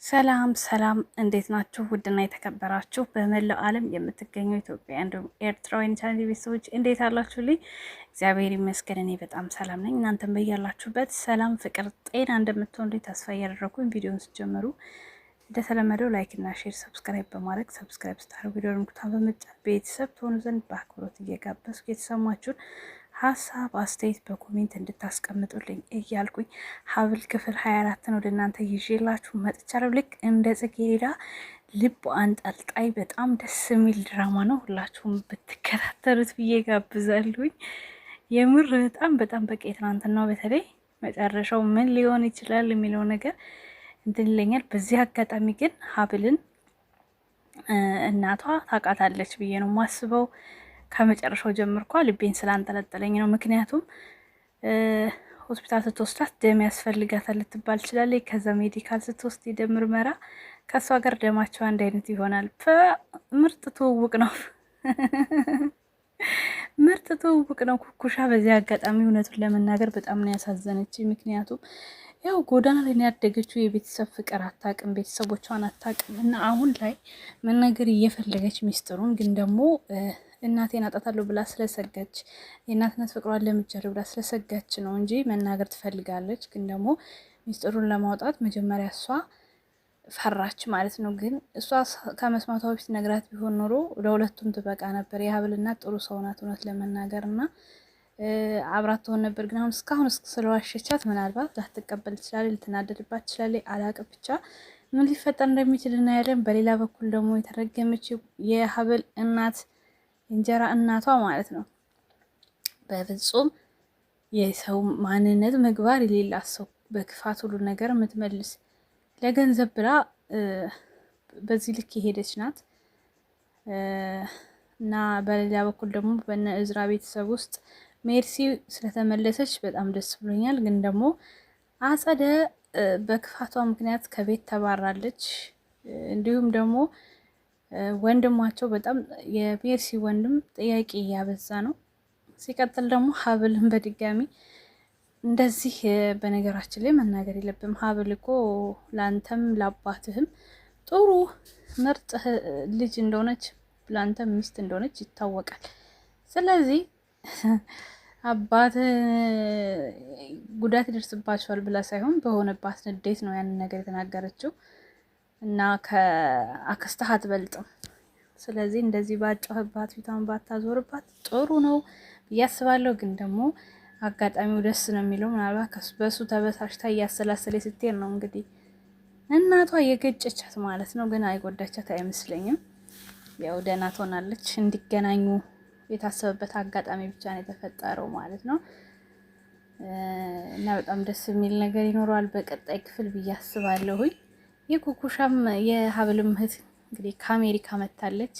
ሰላም ሰላም፣ እንዴት ናችሁ? ውድና የተከበራችሁ በመላው ዓለም የምትገኙ ኢትዮጵያ እንዲሁም ኤርትራውያን ቻናል ቤተሰቦች እንዴት አላችሁልኝ? እግዚአብሔር ይመስገን እኔ በጣም ሰላም ነኝ። እናንተም በያላችሁበት ሰላም፣ ፍቅር፣ ጤና እንደምትሆኑ ተስፋ እያደረኩኝ ቪዲዮውን ስትጀምሩ እንደተለመደው ላይክ እና ሼር፣ ሰብስክራይብ በማድረግ ሰብስክራይብ ስታደርጉ ቪዲዮ ምልክቱን በመጫን ቤተሰብ ትሆኑ ዘንድ በአክብሮት እየጋበዝኩ የተሰማችሁን ሀሳብ አስተያየት በኮሜንት እንድታስቀምጡልኝ እያልኩኝ ሀብል ክፍል 24ን ወደ እናንተ ይዤላችሁ መጥቻለሁ። ልክ እንደ ጽጌረዳ ልብ አንጠልጣይ በጣም ደስ የሚል ድራማ ነው። ሁላችሁም ብትከታተሉት ብዬ ጋብዛለሁኝ። የምር በጣም በቃ ትናንትናው በተለይ መጨረሻው ምን ሊሆን ይችላል የሚለው ነገር እንትን ይለኛል። በዚህ አጋጣሚ ግን ሀብልን እናቷ ታውቃታለች ብዬ ነው ማስበው። ከመጨረሻው ጀምርኳ ልቤን ስላንጠለጠለኝ ነው። ምክንያቱም ሆስፒታል ስትወስዳት ደም ያስፈልጋታል ልትባል ትችላለች። ከዛ ሜዲካል ስትወስድ የደም ምርመራ ከእሷ ጋር ደማቸው አንድ አይነት ይሆናል። ምርጥ ትውውቅ ነው። ምርጥ ትውውቅ ነው። ኩኩሻ በዚህ አጋጣሚ እውነቱን ለመናገር በጣም ነው ያሳዘነች። ምክንያቱም ያው ጎዳና ላይ ያደገችው የቤተሰብ ፍቅር አታውቅም፣ ቤተሰቦቿን አታውቅም። እና አሁን ላይ መናገር እየፈለገች ሚስጥሩን ግን ደግሞ እናቴን አጣታለሁ ብላ ስለሰጋች የእናትነት ፍቅሯን ለምጃለሁ ብላ ስለሰጋች ነው እንጂ መናገር ትፈልጋለች። ግን ደግሞ ሚስጥሩን ለማውጣት መጀመሪያ እሷ ፈራች ማለት ነው። ግን እሷ ከመስማቷ በፊት ነግራት ቢሆን ኖሮ ለሁለቱም ትበቃ ነበር። የሀብል እናት ጥሩ ሰው ናት እውነት ለመናገር እና አብራት ትሆን ነበር። ግን አሁን እስካሁን ስለዋሸቻት ምናልባት ላትቀበል ትችላለች፣ ልትናደድባት ትችላለች። አላቅም ብቻ ምን ሊፈጠር እንደሚችል እናያለን። በሌላ በኩል ደግሞ የተረገመች የሀብል እናት እንጀራ እናቷ ማለት ነው በፍጹም የሰው ማንነት ምግባር የሌላት ሰው፣ በክፋት ሁሉ ነገር የምትመልስ ለገንዘብ ብላ በዚህ ልክ የሄደች ናት እና በሌላ በኩል ደግሞ በነ እዝራ ቤተሰብ ውስጥ ሜርሲ ስለተመለሰች በጣም ደስ ብሎኛል። ግን ደግሞ አጸደ በክፋቷ ምክንያት ከቤት ተባራለች። እንዲሁም ደግሞ ወንድማቸው በጣም የሜርሲ ወንድም ጥያቄ እያበዛ ነው። ሲቀጥል ደግሞ ሀብልን በድጋሚ እንደዚህ በነገራችን ላይ መናገር የለብም። ሀብል እኮ ለአንተም ለአባትህም ጥሩ ምርጥ ልጅ እንደሆነች ለአንተም ሚስት እንደሆነች ይታወቃል። ስለዚህ አባት ጉዳት ይደርስባቸዋል ብላ ሳይሆን በሆነባት ንዴት ነው ያንን ነገር የተናገረችው እና ከአክስትህ አትበልጥም። ስለዚህ እንደዚህ ባጫህባት ፊቷን ባታዞርባት ጥሩ ነው ብዬ አስባለሁ። ግን ደግሞ አጋጣሚው ደስ ነው የሚለው ምናልባት በሱ ተበሳሽታ እያሰላሰለ ስትሄድ ነው እንግዲህ እናቷ የገጨቻት ማለት ነው። ግን አይጎዳቻት አይመስለኝም። ያው ደህና ትሆናለች። እንዲገናኙ የታሰበበት አጋጣሚ ብቻ ነው የተፈጠረው ማለት ነው እና በጣም ደስ የሚል ነገር ይኖረዋል በቀጣይ ክፍል ብዬ አስባለሁኝ። የኩኩሻም የሀብልም እህት እንግዲህ ከአሜሪካ መታለች።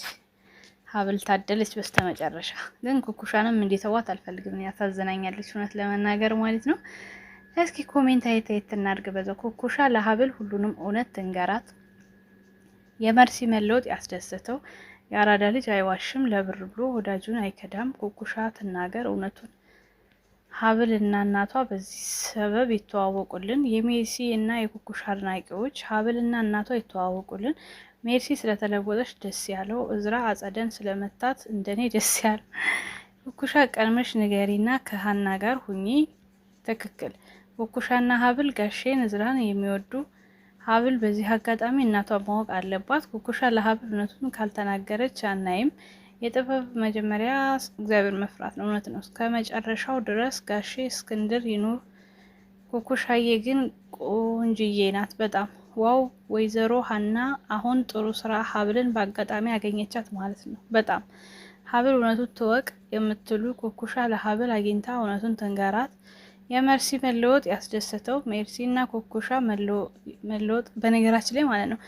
ሀብል ታደለች በስተመጨረሻ። ግን ኩኩሻንም እንዲተዋት አልፈልግም፣ ያሳዝናኛለች እውነት ለመናገር ማለት ነው። እስኪ ኮሜንት አይተት እናድርግ በዛው። ኩኩሻ ለሀብል ሁሉንም እውነት ትንገራት። የመርሲ መለወጥ ያስደሰተው የአራዳ ልጅ አይዋሽም፣ ለብር ብሎ ወዳጁን አይከዳም። ኩኩሻ ትናገር እውነቱን። ሀብል እና እናቷ በዚህ ሰበብ ይተዋወቁልን። የሜርሲ እና የኩኩሻ አድናቂዎች ሀብል እና እናቷ ይተዋወቁልን። ሜርሲ ስለተለወጠች ደስ ያለው፣ እዝራ አጸደን ስለመታት እንደኔ ደስ ያለው። ኩኩሻ ቀድመሽ ንገሪና ከሀና ጋር ሁኚ። ትክክል። ኩኩሻና ሀብል ጋሼን እዝራን የሚወዱ ሀብል በዚህ አጋጣሚ እናቷ ማወቅ አለባት። ኩኩሻ ለሀብል እውነቱን ካልተናገረች አናይም። የጥበብ መጀመሪያ እግዚአብሔር መፍራት ነው። እውነት ነው። እስከ መጨረሻው ድረስ ጋሼ እስክንድር ይኑር። ኩኩሻዬ ግን ቆንጅዬ ናት በጣም ዋው። ወይዘሮ ሀና አሁን ጥሩ ስራ። ሀብልን በአጋጣሚ ያገኘቻት ማለት ነው። በጣም ሀብል እውነቱን ትወቅ የምትሉ ኩኩሻ ለሀብል አግኝታ እውነቱን ትንገራት። የመርሲ መለወጥ ያስደሰተው ሜርሲ እና ኩኩሻ መለወጥ በነገራችን ላይ ማለት ነው።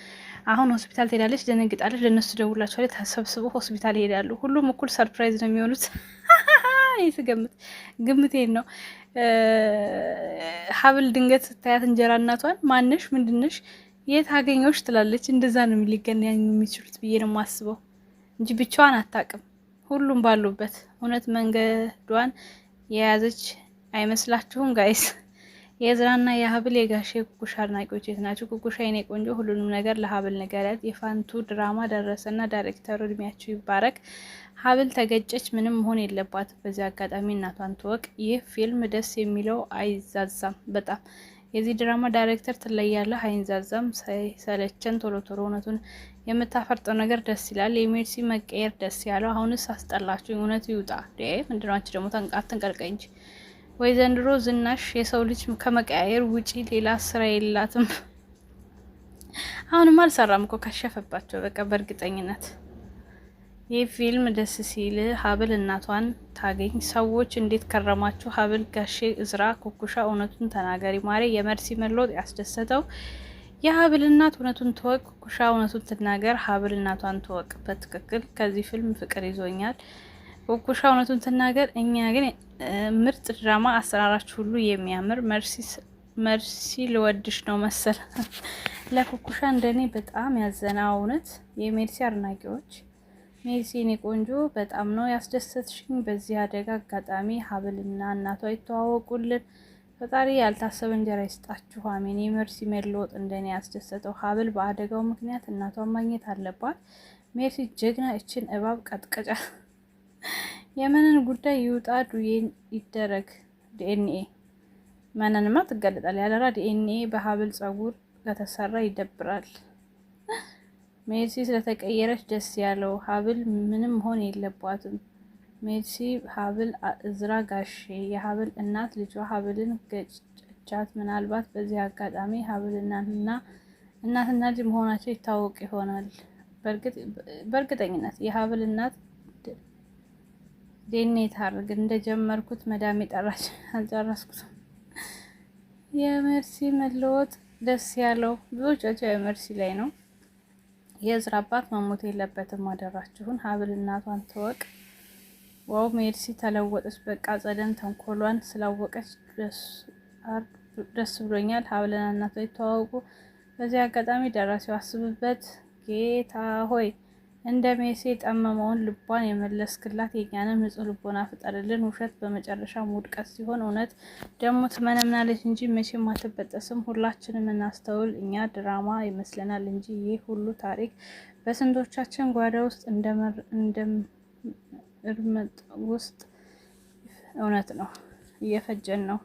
አሁን ሆስፒታል ትሄዳለች፣ ደነግጣለች። ለነሱ ደውላቸዋል፣ ተሰብስበው ሆስፒታል ይሄዳሉ። ሁሉም እኩል ሰርፕራይዝ ነው የሚሆኑት። ግምቴን ነው። ሀብል ድንገት ስታያት እንጀራ እናቷን ማነሽ ምንድነሽ የት አገኘሽ ትላለች። እንደዛ ነው ሊገናኙ የሚችሉት ብዬ ነው የማስበው እንጂ ብቻዋን አታውቅም። ሁሉም ባሉበት እውነት መንገዷን የያዘች አይመስላችሁም ጋይስ? የእዝራና የሀብል የጋሼ ኩኩሻ አድናቂዎች የት ናቸው? ኩኩሻ የኔ ቆንጆ ሁሉንም ነገር ለሀብል ንገሪያት። የፋንቱ ድራማ ደረሰና ዳይሬክተሩ እድሜያቸው ይባረክ። ሀብል ተገጨች ምንም መሆን የለባትም። በዚህ አጋጣሚ እናቷን ትወቅ። ይህ ፊልም ደስ የሚለው አይዛዛም በጣም የዚህ ድራማ ዳይሬክተር ትለያለህ። አይንዛዛም፣ ሳይሰለቸን ቶሎ ቶሎ እውነቱን የምታፈርጠው ነገር ደስ ይላል። የሜርሲ መቀየር ደስ ያለው። አሁንስ አስጠላችሁ። እውነቱ ይውጣ። ምንድነው አንቺ ደግሞ አትንቀልቀኝ እንጂ ወይ ዘንድሮ ዝናሽ የሰው ልጅ ከመቀያየር ውጪ ሌላ ስራ የላትም። አሁንም አልሰራም እኮ ከሸፈባቸው በቃ በእርግጠኝነት። ይህ ፊልም ደስ ሲል ሀብል እናቷን ታገኝ። ሰዎች እንዴት ከረማችሁ? ሀብል ጋሼ እዝራ ኩኩሻ እውነቱን ተናገሪ ማሬ። የመርሲ መለወጥ ያስደሰተው የሀብል እናት እውነቱን ትወቅ፣ ኩኩሻ እውነቱን ትናገር። ሀብል እናቷን ትወቅ። በትክክል ከዚህ ፊልም ፍቅር ይዞኛል። ኩኩሻ እውነቱን ትናገር። እኛ ግን ምርጥ ድራማ፣ አሰራራችሁ ሁሉ የሚያምር። መርሲ ልወድሽ ነው መሰል። ለኩኩሻ እንደኔ በጣም ያዘና እውነት የሜርሲ አድናቂዎች ሜርሲ እኔ ቆንጆ በጣም ነው ያስደሰትሽኝ። በዚህ አደጋ አጋጣሚ ሀብልና እናቷ ይተዋወቁልን። ፈጣሪ ያልታሰበ እንጀራ ይስጣችሁ፣ አሜን። የሜርሲ መለወጥ እንደኔ ያስደሰተው ሀብል በአደጋው ምክንያት እናቷን ማግኘት አለባት። ሜርሲ ጀግና፣ እችን እባብ ቀጥቀጫ። የመነን ጉዳይ ይውጣ፣ ዱዬን ይደረግ ዲኤንኤ። መነንማ ትገለጣል ያለራ ዲኤንኤ በሀብል ጸጉር ከተሰራ ይደብራል። ሜርሲ ስለተቀየረች ደስ ያለው። ሀብል ምንም መሆን የለባትም። ሜርሲ ሀብል እዝራ ጋሼ የሀብል እናት ልጇ ሀብልን ገጨቻት። ምናልባት በዚህ አጋጣሚ ሀብልና እናትና ልጅ መሆናቸው ይታወቅ ይሆናል። በእርግጠኝነት የሀብል እናት ዴኔ ታርግ። እንደጀመርኩት መዳሜ ጠራች፣ አልጨረስኩትም። የሜርሲ መለወጥ ደስ ያለው ብዙዎቻቸው የሜርሲ ላይ ነው። የእዝራ አባት መሞት የለበትም። አደራችሁን። ሀብል እናቷን ትወቅ። ዋው ሜርሲ ተለወጠች። በቃ ጸደን ተንኮሏን ስላወቀች ደስ ብሎኛል። ሀብልና እናቷ ይተዋወቁ። በዚህ አጋጣሚ ደራሲው አስብበት። ጌታ ሆይ እንደ ሜርሲ የጠመመውን ልቧን የመለስክላት፣ የኛንም ንጹህ ልቦና ፍጠርልን። ውሸት በመጨረሻ ውድቀት ሲሆን እውነት ደግሞ ትመነምናለች እንጂ መቼም አትበጠስም። ሁላችንም እናስተውል። እኛ ድራማ ይመስለናል እንጂ ይህ ሁሉ ታሪክ በስንቶቻችን ጓዳ ውስጥ እርምጥ ውስጥ እውነት ነው እየፈጀን ነው።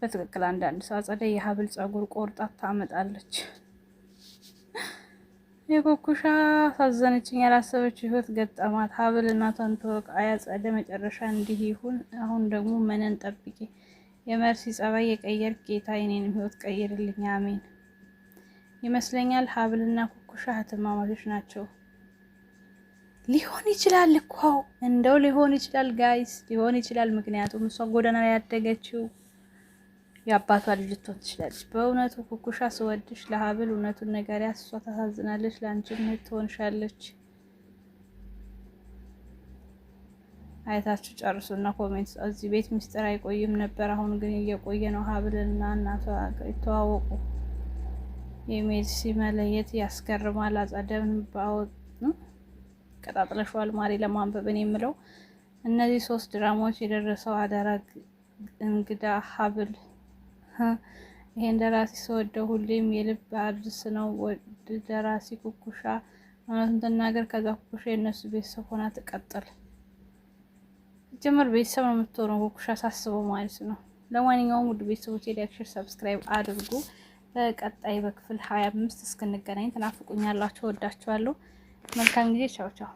በትክክል አንዳንድ ሰው አጸደ የሀብል ጸጉር ቆርጣት ታመጣለች። የኩኩሻ አሳዘነችኝ። ያላሰበችው ህይወት ገጠማት። ሀብል እናቷን ትወቅ። አያጸደ መጨረሻ እንዲህ ይሁን። አሁን ደግሞ መነን ጠብቂ። የመርሲ ጸባይ የቀየር ጌታ የኔንም ህይወት ቀይርልኝ፣ አሜን። ይመስለኛል ሀብልና ኩኩሻ እህትማማቾች ናቸው። ሊሆን ይችላል እኮ እንደው ሊሆን ይችላል ጋይስ፣ ሊሆን ይችላል። ምክንያቱም እሷ ጎዳና ላይ ያደገችው የአባቷ ልጅ ልትሆን ትችላለች። በእውነቱ ኩኩሻ ስወድሽ ለሀብል እውነቱን ነገሪያት። እሷ ታሳዝናለች፣ ለአንቺም እህት ትሆንሻለች። አይታችሁ ጨርሱና ኮሜንት። እዚህ ቤት ሚስጥር አይቆይም ነበር፣ አሁን ግን እየቆየ ነው። ሀብልና እናቷ ይተዋወቁ። የሜርሲ መለየት ያስገርማል። አጸደብን ባወጥ ቀጣጥለሽዋል ማሪ ለማንበብን የምለው እነዚህ 3 ድራማዎች የደረሰው አደራ እንግዳ ሀብል። ይሄን ደራሲ ስወደው ሁሌም የልብ አድስ ነው። ወድ ደራሲ ኩኩሻ እውነቱን ተናገር። ከዛ ኩኩሻ የእነሱ ቤተሰብ ሆና ትቀጥል። ጀመር ቤተሰብ ነው የምትሆነው ኩኩሻ ሳስበው ማለት ነው። ለማንኛውም ውድ ቤተሰቦች ላይክ፣ ሼር፣ ሰብስክራይብ አድርጉ። በቀጣይ በክፍል 25 እስክንገናኝ ትናፍቁኛላችሁ። ወዳችኋለሁ። መልካም ጊዜ። ቻው ቻው።